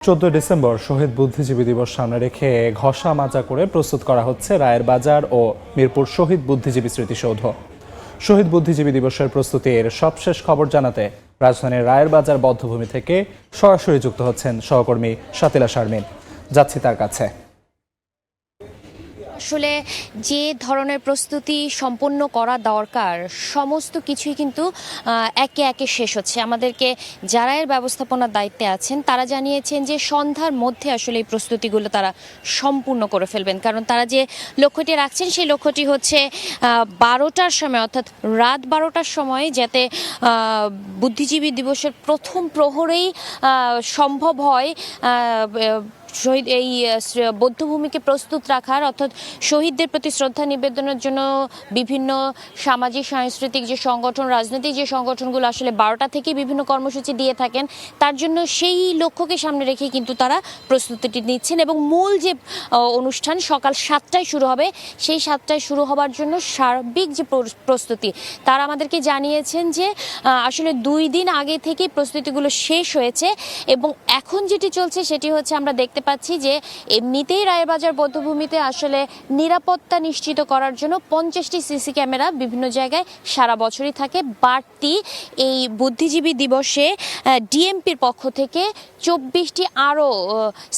14 December শহীদ বুদ্ধিজীবী দিবস সামনে রেখে ঘষা মাজা করে প্রস্তুত করা হচ্ছে রায়ের বাজার ও মিরপুর শহীদ বুদ্ধিজীবী স্মৃতিসৌধ। শহীদ বুদ্ধিজীবী দিবসের প্রস্তুতির সবশেষ খবর জানাতে রাজধানীর রায়ের বাজার বধ্যভূমি থেকে সরাসরি যুক্ত হচ্ছেন সহকর্মী শাতিলা শারমিন। যাচ্ছি তার কাছে। আসলে যে ধরনের প্রস্তুতি সম্পন্ন করা দরকার সমস্ত কিছুই কিন্তু একে একে শেষ হচ্ছে। আমাদেরকে যারা এর ব্যবস্থাপনার দায়িত্বে আছেন তারা জানিয়েছেন যে সন্ধ্যার মধ্যে আসলে এই প্রস্তুতিগুলো তারা সম্পূর্ণ করে ফেলবেন, কারণ তারা যে লক্ষ্যটি রাখছেন সেই লক্ষ্যটি হচ্ছে 12টার সময়, অর্থাৎ রাত 12টার সময় যাতে বুদ্ধিজীবী দিবসের প্রথম প্রহরেই সম্ভব হয় শহীদ এই বৌদ্ধভূমিকে প্রস্তুত রাখার, অর্থাৎ শহীদদের প্রতি শ্রদ্ধা নিবেদনের জন্য বিভিন্ন সামাজিক সাংস্কৃতিক যে সংগঠন, রাজনৈতিক যে সংগঠনগুলো আসলে 12টা থেকে বিভিন্ন কর্মসূচি দিয়ে থাকেন, তার জন্য সেই লক্ষ্যকে সামনে রেখে কিন্তু তারা প্রস্তুতিটি নিচ্ছেন। এবং মূল যে অনুষ্ঠান সকাল 7টায় শুরু হবে, সেই 7টায় শুরু হবার জন্য সার্বিক যে প্রস্তুতি তারা আমাদেরকে জানিয়েছেন যে আসলে 2 দিন আগে থেকেই প্রস্তুতিগুলো শেষ হয়েছে। এবং এখন যেটি চলছে সেটি হচ্ছে আমরা দেখতে পাচ্ছি যে এমনিতেই রায়েরবাজার বধ্যভূমিতে আসলে নিরাপত্তা নিশ্চিত করার জন্য 50টি সিসি ক্যামেরা বিভিন্ন জায়গায় সারা বছরই থাকে। বাড়তি এই বুদ্ধিজীবী দিবসে ডিএমপির পক্ষ থেকে 24টি আরও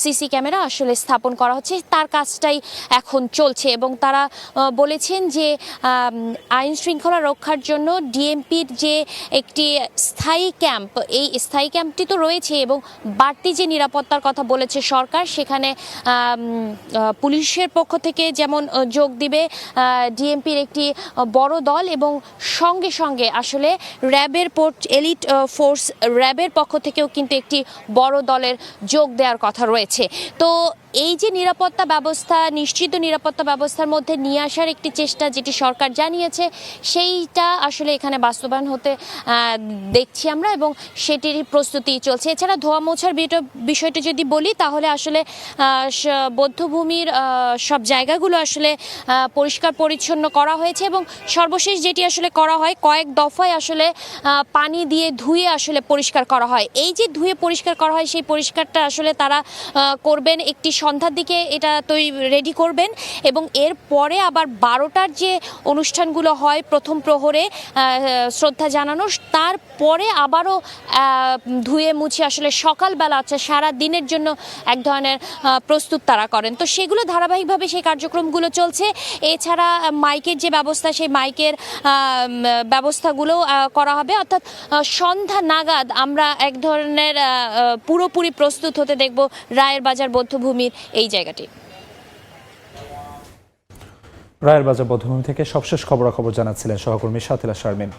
সিসি ক্যামেরা আসলে স্থাপন করা হচ্ছে, তার কাজটাই এখন চলছে। এবং তারা বলেছেন যে আইন শৃঙ্খলা রক্ষার জন্য ডিএমপির যে একটি স্থায়ী ক্যাম্প, এই স্থায়ী ক্যাম্পটি তো রয়েছে এবং বাড়তি যে নিরাপত্তার কথা বলেছে সরকার, সেখানে পুলিশের পক্ষ থেকে যেমন যোগ দিবে ডিএমপির একটি বড় দল, এবং সঙ্গে সঙ্গে আসলে র্যাবের এলিট ফোর্স র্যাবের পক্ষ থেকেও কিন্তু একটি বড় দলের যোগ দেওয়ার কথা রয়েছে। তো এই যে নিরাপত্তা ব্যবস্থা, নিশ্চিত নিরাপত্তা ব্যবস্থার মধ্যে নিয়ে আসার একটি চেষ্টা যেটি সরকার জানিয়েছে, সেইটা আসলে এখানে বাস্তবায়ন হতে দেখছি আমরা, এবং সেটির প্রস্তুতি চলছে। এছাড়া ধোয়া মোছার বিষয়টা যদি বলি তাহলে আসলে বৌদ্ধভূমির সব জায়গাগুলো আসলে পরিষ্কার পরিচ্ছন্ন করা হয়েছে, এবং সর্বশেষ যেটি আসলে করা হয় কয়েক দফায় আসলে পানি দিয়ে ধুয়ে আসলে পরিষ্কার করা হয়। এই যে ধুয়ে পরিষ্কার করা হয় সেই পরিষ্কারটা আসলে তারা করবেন একটি সন্ধ্যার দিকে, এটা রেডি করবেন, এবং এর পরে আবার 12টার যে অনুষ্ঠানগুলো হয় প্রথম প্রহরে শ্রদ্ধা জানানো, তারপরে আবারও ধুয়ে মুছে আসলে সকালবেলা সারা দিনের জন্য এক ধরনের প্রস্তুত তারা করেন। তো সেগুলো ধারাবাহিকভাবে সেই কার্যক্রমগুলো চলছে। এছাড়া মাইকের যে ব্যবস্থা, সেই মাইকের ব্যবস্থাগুলো করা হবে, অর্থাৎ সন্ধ্যা নাগাদ আমরা এক ধরনের পুরোপুরি প্রস্তুত হতে দেখব রায়ের বাজার বৌদ্ধভূমির এই জায়গাটি। রায়ের বাজার বধ্যভূমি থেকে সবশেষ খবরাখবর জানাচ্ছিলেন সহকর্মী শাতিলা শারমিন।